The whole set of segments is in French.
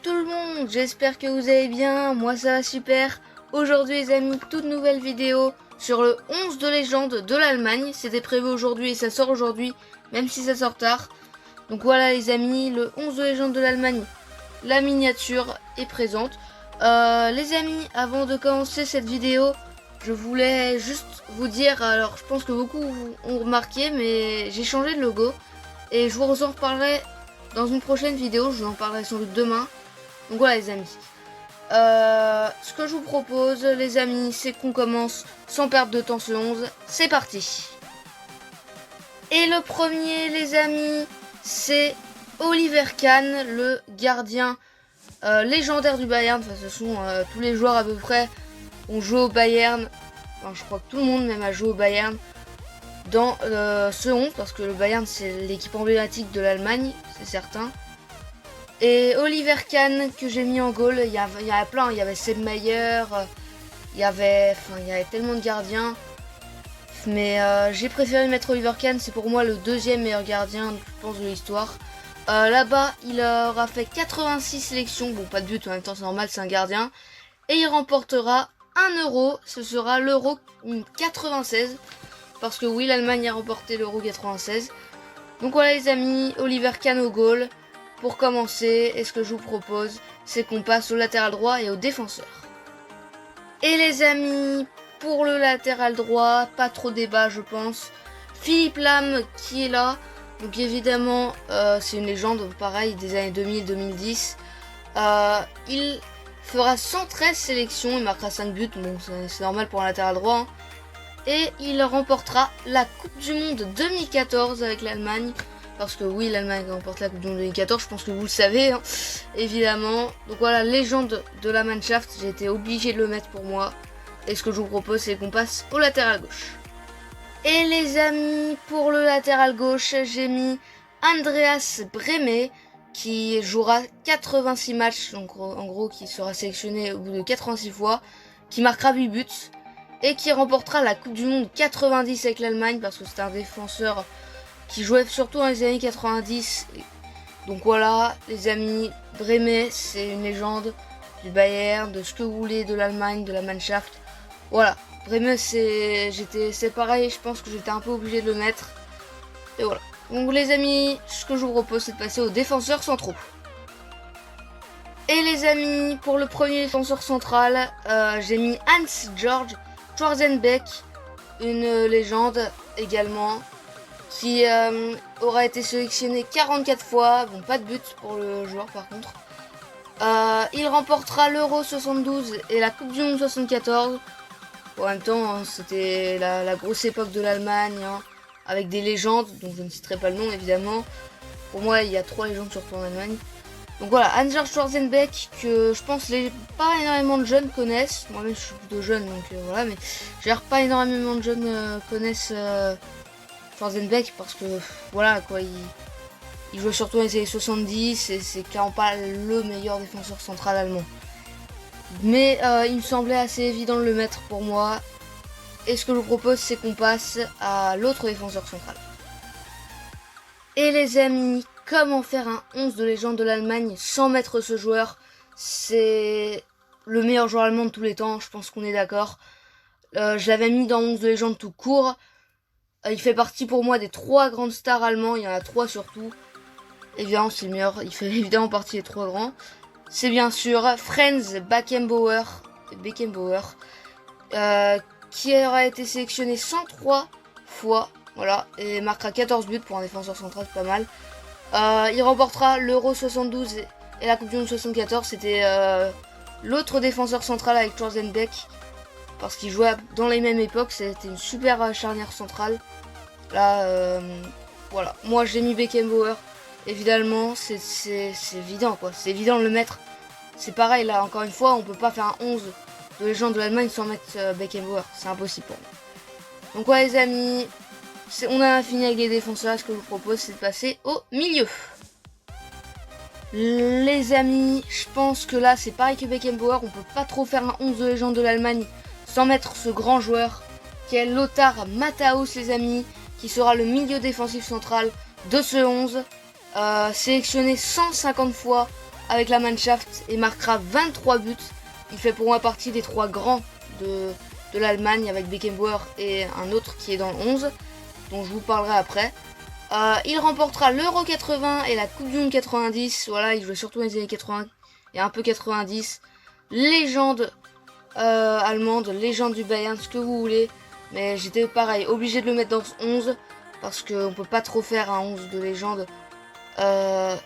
tout le monde, j'espère que vous allez bien, moi ça va super. Aujourd'hui les amis, toute nouvelle vidéo sur le 11 de légende de l'Allemagne. C'était prévu aujourd'hui et ça sort aujourd'hui, même si ça sort tard. Donc voilà les amis, le 11 de légende de l'Allemagne, la miniature est présente. Les amis, avant de commencer cette vidéo, je voulais juste vous dire, alors je pense que beaucoup ont remarqué, mais j'ai changé de logo. Et je vous en reparlerai dans une prochaine vidéo, je vous en parlerai sans doute demain. Donc voilà les amis. Ce que je vous propose les amis, c'est qu'on commence sans perdre de temps ce 11. C'est parti. Et le premier les amis, c'est Oliver Kahn, le gardien légendaire du Bayern. Enfin, ce sont tous les joueurs à peu près ont joué au Bayern. Enfin, je crois que tout le monde même a joué au Bayern dans ce 11, parce que le Bayern c'est l'équipe emblématique de l'Allemagne, c'est certain. Et Oliver Kahn que j'ai mis en goal, il y avait plein, il y avait Seb Maier, il y avait tellement de gardiens. Mais j'ai préféré mettre Oliver Kahn, c'est pour moi le deuxième meilleur gardien, je pense, de l'histoire. Là-bas, il aura fait 86 sélections, bon pas de but en même temps c'est normal, c'est un gardien. Et il remportera 1 euro, ce sera l'euro 96. Parce que oui, l'Allemagne a remporté l'Euro 96. Donc voilà les amis, Oliver Kahn au goal. Pour commencer, et ce que je vous propose, c'est qu'on passe au latéral droit et au défenseur. Et les amis, pour le latéral droit, pas trop débat je pense. Philippe Lahm qui est là. Donc évidemment, c'est une légende, pareil, des années 2000-2010. Il fera 113 sélections, il marquera 5 buts, bon c'est normal pour un latéral droit. Hein. Et il remportera la Coupe du Monde 2014 avec l'Allemagne. Parce que oui, l'Allemagne remporte la Coupe du Monde 2014, je pense que vous le savez, hein, évidemment. Donc voilà, légende de la Mannschaft, j'ai été obligé de le mettre pour moi. Et ce que je vous propose, c'est qu'on passe au latéral gauche. Et les amis, pour le latéral gauche, j'ai mis Andreas Brehme, qui jouera 86 matchs, donc en gros, qui sera sélectionné au bout de 86 fois, qui marquera 8 buts. Et qui remportera la Coupe du Monde 90 avec l'Allemagne, parce que c'est un défenseur qui jouait surtout dans les années 90. Donc voilà, les amis, Brehme, c'est une légende du Bayern, de ce que vous voulez, de l'Allemagne, de la Mannschaft. Voilà, Brehme, c'est pareil, je pense que j'étais un peu obligé de le mettre. Et voilà. Donc les amis, ce que je vous propose, c'est de passer aux défenseurs centraux. Et les amis, pour le premier défenseur central, j'ai mis Hans-Georg Schwarzenbeck, une légende également, qui aura été sélectionné 44 fois, bon pas de but pour le joueur par contre. Il remportera l'Euro 72 et la Coupe du Monde 74. En même temps, hein, c'était la grosse époque de l'Allemagne, hein, avec des légendes, dont je ne citerai pas le nom évidemment. Pour moi, il y a 3 légendes surtout en Allemagne. Donc voilà, Hans-Georg Schwarzenbeck, que je pense pas énormément de jeunes connaissent. Moi-même, je suis plutôt jeune, donc voilà, mais pas énormément de jeunes connaissent Schwarzenbeck, parce que voilà, quoi, il joue surtout dans les années 70, et c'est clairement pas le meilleur défenseur central allemand. Mais il me semblait assez évident de le mettre pour moi. Et ce que je vous propose, c'est qu'on passe à l'autre défenseur central. Et les amis, comment faire un 11 de légende de l'Allemagne sans mettre ce joueur? C'est le meilleur joueur allemand de tous les temps, je pense qu'on est d'accord. Je l'avais mis dans 11 de légende tout court. Il fait partie pour moi des 3 grandes stars allemands, il y en a 3 surtout. Évidemment, c'est le meilleur, il fait évidemment partie des 3 grands. C'est bien sûr Franz Beckenbauer, qui aura été sélectionné 103 fois. Voilà, et marquera 14 buts pour un défenseur central, c'est pas mal. Il remportera l'Euro 72 et la Coupe du Monde 74. C'était l'autre défenseur central avec Schwarzenbeck, parce qu'ils jouaient dans les mêmes époques. C'était une super charnière centrale. Là, voilà. Moi, j'ai mis Beckenbauer. Évidemment, c'est évident, quoi. C'est évident de le mettre. C'est pareil, là, encore une fois, on peut pas faire un 11 de légende de l'Allemagne sans mettre Beckenbauer. C'est impossible pour moi. Donc, ouais, les amis, on a fini avec les défenseurs. Ce que je vous propose, c'est de passer au milieu. Les amis, je pense que là, c'est pareil que Beckenbauer. On peut pas trop faire un 11 de légende de l'Allemagne sans mettre ce grand joueur qui est Lothar Matthäus, les amis, qui sera le milieu défensif central de ce 11. Sélectionné 150 fois avec la Mannschaft et marquera 23 buts. Il fait pour moi partie des 3 grands de l'Allemagne avec Beckenbauer et un autre qui est dans le 11, dont je vous parlerai après. Il remportera l'Euro 80 et la Coupe du Monde 90. Voilà, il jouait surtout dans les années 80 et un peu 90. Légende allemande, légende du Bayern, ce que vous voulez. Mais j'étais pareil, obligé de le mettre dans ce 11 parce qu'on peut pas trop faire un 11 de légende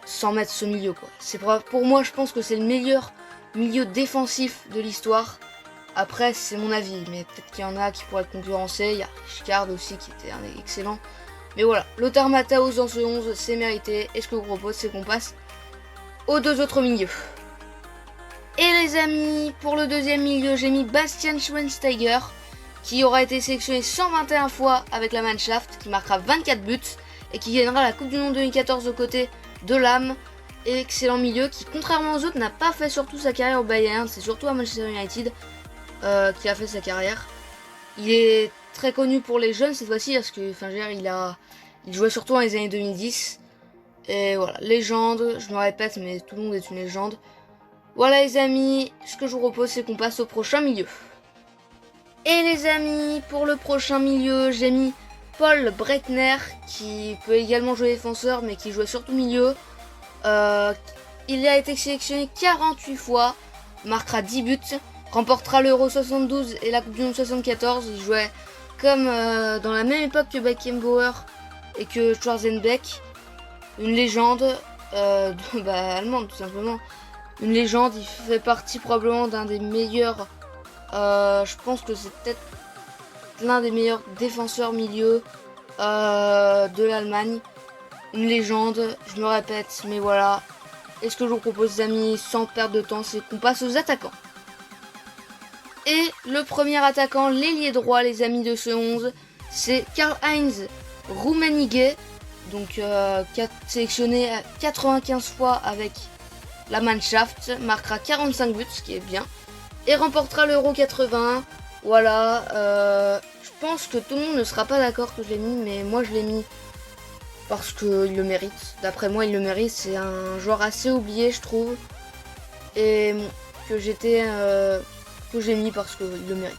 sans mettre ce milieu, quoi. C'est pour moi, je pense que c'est le meilleur milieu défensif de l'histoire. Après, c'est mon avis, mais peut-être qu'il y en a qui pourraient être concurrencés. Il y a Rijkaard aussi qui était un excellent. Mais voilà, Lothar Matthäus dans ce 11, c'est mérité. Et ce que je vous propose, c'est qu'on passe aux 2 autres milieux. Et les amis, pour le deuxième milieu, j'ai mis Bastian Schweinsteiger, qui aura été sélectionné 121 fois avec la Mannschaft, qui marquera 24 buts, et qui gagnera la Coupe du Monde 2014 aux côtés de Lahm. Excellent milieu, qui contrairement aux autres, n'a pas fait surtout sa carrière au Bayern, c'est surtout à Manchester United qui a fait sa carrière. Il est très connu pour les jeunes cette fois-ci, parce que il jouait surtout dans les années 2010. Et voilà, légende, je me répète, mais tout le monde est une légende. Voilà les amis, ce que je vous propose, c'est qu'on passe au prochain milieu. Et les amis, pour le prochain milieu, j'ai mis Paul Breitner, qui peut également jouer défenseur, mais qui jouait surtout milieu. Il a été sélectionné 48 fois, marquera 10 buts, remportera l'Euro 72 et la Coupe du Monde 74. Il jouait comme dans la même époque que Beckenbauer et que Schwarzenbeck. Une légende allemande tout simplement. Une légende, il fait partie probablement d'un des meilleurs, je pense que c'est peut-être l'un des meilleurs défenseurs milieu de l'Allemagne. Une légende, je me répète, mais voilà. Et ce que je vous propose les amis, sans perdre de temps, c'est qu'on passe aux attaquants. Et le premier attaquant, l'ailier droit les amis de ce 11, c'est Karl-Heinz Rummenigge, donc sélectionné 95 fois avec la Mannschaft, marquera 45 buts, ce qui est bien, et remportera l'Euro 81. Voilà, je pense que tout le monde ne sera pas d'accord que je l'ai mis, mais moi je l'ai mis parce qu'il le mérite. D'après moi, il le mérite. C'est un joueur assez oublié, je trouve, et que j'ai mis parce qu'il le mérite.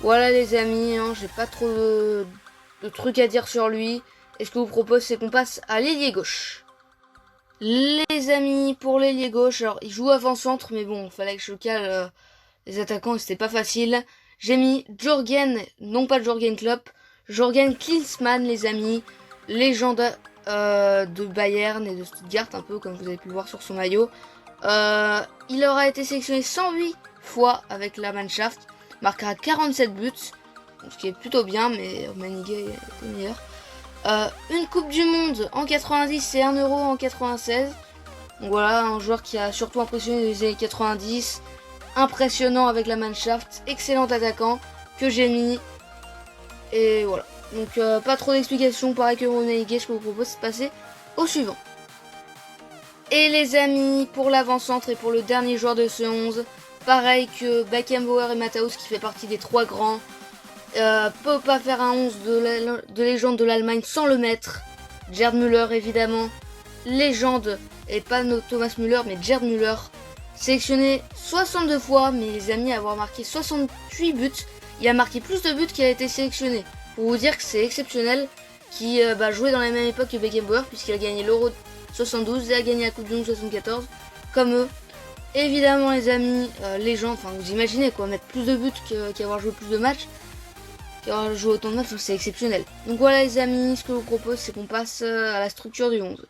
Voilà les amis, hein, j'ai pas trop de trucs à dire sur lui. Et ce que je vous propose, c'est qu'on passe à l'ailier gauche. Les amis, pour l'ailier gauche, alors il joue avant-centre, mais bon, il fallait que je cale les attaquants et c'était pas facile. J'ai mis Jürgen, non pas Jürgen Klopp, Jürgen Klinsmann les amis, légende de Bayern et de Stuttgart, un peu comme vous avez pu le voir sur son maillot. Il aura été sélectionné 108 fois avec la Mannschaft, marquera 47 buts, ce qui est plutôt bien, mais Rummenigge était meilleur. Une Coupe du Monde en 90 et un Euro en 96. Donc voilà, un joueur qui a surtout impressionné les années 90. Impressionnant avec la Mannschaft, excellent attaquant que j'ai mis. Et voilà. Donc pas trop d'explications, pareil que Rummenigge, ce que je vous propose, c'est de passer au suivant. Et les amis, pour l'avant-centre et pour le dernier joueur de ce 11, pareil que Beckenbauer et Matthäus qui fait partie des 3 grands. Peut pas faire un 11 de légende de l'Allemagne sans le mettre. Gerd Müller évidemment, légende, et pas Thomas Müller mais Gerd Müller, sélectionné 62 fois, mais les amis, avoir marqué 68 buts, il a marqué plus de buts qu'il a été sélectionné. Pour vous dire que c'est exceptionnel, qui jouait dans la même époque que Beckenbauer, puisqu'il a gagné l'Euro 72 et a gagné la Coupe du Monde 74, comme eux. Évidemment les amis, légende, enfin vous imaginez quoi, mettre plus de buts qu'avoir joué plus de matchs. Jouer autant de matchs, c'est exceptionnel. Donc voilà les amis, ce que je vous propose, c'est qu'on passe à la structure du 11.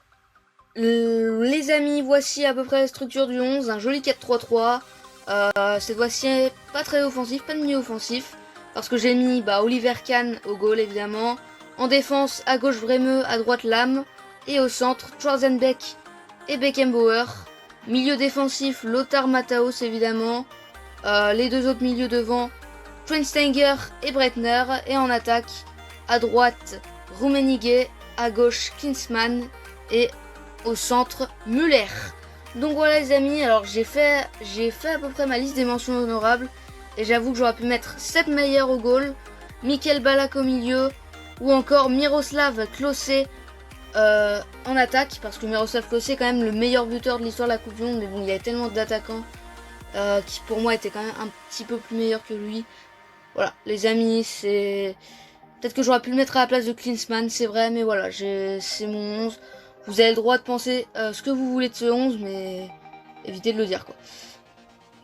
Les amis, voici à peu près la structure du 11, un joli 4-3-3. Cette fois-ci, pas très offensif, pas de milieu offensif, parce que j'ai mis Oliver Kahn au goal évidemment. En défense, à gauche Vremeux, à droite Lahm, et au centre, Schwarzenbeck et Beckenbauer. Milieu défensif, Lothar Matthäus évidemment. Les 2 autres milieux devant, Schweinsteiger et Breitner, et en attaque, à droite Rummenigge, à gauche Klinsmann et au centre Müller. Donc voilà les amis, alors j'ai fait à peu près ma liste des mentions honorables et j'avoue que j'aurais pu mettre Sepp Maier au goal, Michael Ballack au milieu ou encore Miroslav Klose en attaque, parce que Miroslav Klose est quand même le meilleur buteur de l'histoire de la Coupe du Monde, mais bon, il y a tellement d'attaquants qui pour moi étaient quand même un petit peu plus meilleurs que lui. Voilà, les amis, c'est... Peut-être que j'aurais pu le mettre à la place de Klinsmann, c'est vrai, mais voilà, c'est mon 11. Vous avez le droit de penser ce que vous voulez de ce 11, mais évitez de le dire, quoi.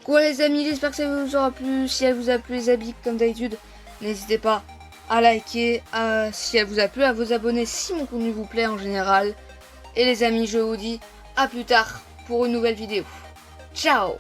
Quoi les amis, j'espère que ça vous aura plu. Si elle vous a plu les habits, comme d'habitude, n'hésitez pas à liker, si elle vous a plu, à vous abonner si mon contenu vous plaît en général. Et les amis, je vous dis à plus tard pour une nouvelle vidéo. Ciao!